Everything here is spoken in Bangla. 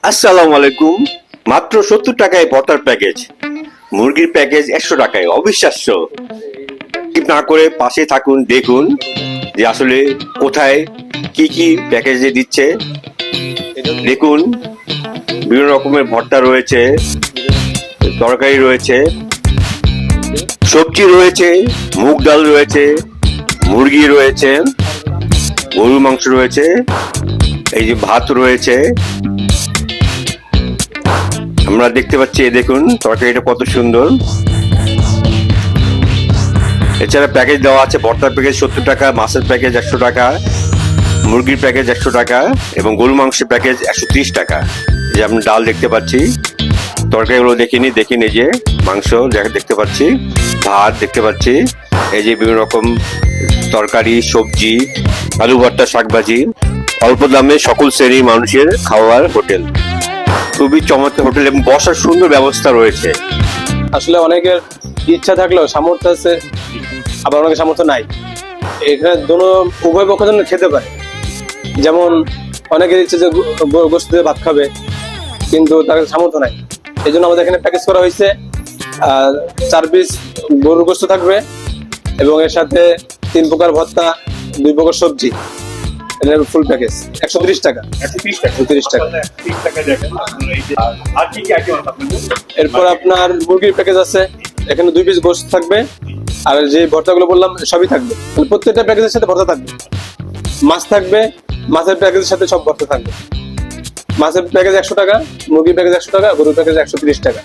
আসসালামু আলাইকুম। মাত্র 70 টাকায় ভর্তার প্যাকেজ, মুরগির প্যাকেজ 100 টাকায়। অবিশ্বাস্য। স্কিপ না করে পাশে থাকুন, দেখুন যে আসলে কোথায় কি কি প্যাকেজে দিচ্ছে। দেখুন, বিভিন্ন রকমের ভর্তা রয়েছে, তরকারি রয়েছে, সবজি রয়েছে, মুগ ডাল রয়েছে, মুরগি রয়েছে, গরুর মাংস রয়েছে, এই যে ভাত রয়েছে। আমরা দেখতে পাচ্ছি, দেখুন তরকারিটা কত সুন্দর। এছাড়া প্যাকেজ দেওয়া আছে, ভর্তার প্যাকেজ 70 টাকা, মাছের প্যাকেজ 100 টাকা, মুরগির প্যাকেজ 100 টাকা এবং গরু মাংসের প্যাকেজ 130 টাকা। যে আপনি ডাল দেখতে পাচ্ছি, তরকারিগুলো দেখিনি, এই যে মাংস দেখতে পাচ্ছি, ভাত দেখতে পাচ্ছি, এই যে বিভিন্ন রকম তরকারি, সবজি, আলু ভর্তা, শাকভাজি। অল্প দামে সকল শ্রেণীর মানুষের খাওয়ার হোটেল। খুবই চমৎকার হোটেল এবং বসার সুন্দর ব্যবস্থা রয়েছে। আসলে অনেকের ইচ্ছা থাকলেও সামর্থ্য আছে, আবার অনেকের সামর্থ্য নাই। এখানে উভয় পক্ষ যেন খেতে পারে। যেমন অনেকের ইচ্ছে যে গোস্ত দিয়ে ভাত খাবে, কিন্তু তার সামর্থ্য নাই। এই জন্য আমাদের এখানে প্যাকেজ করা হয়েছে, 4 পিস গরুর গোস্ত থাকবে এবং এর সাথে 3 প্রকার ভর্তা, 2 প্রকার সবজি। ফুল প্যাকেজ 130 টাকা। 130 টাকা। এরপর আপনার মুরগির প্যাকেজ আছে, এখানে 2 পিস গোস্ত থাকবে, আর যে ভর্তাগুলো বললাম সবই থাকবে। প্রত্যেকটা প্যাকেজের সাথে ভর্তা থাকবে। মাছ থাকবে, মাছের প্যাকেজের সাথে সব ভর্তা থাকবে। মাছের প্যাকেজ 100 টাকা, মুরগির প্যাকেজ 100 টাকা, গরুর প্যাকেজ 130 টাকা।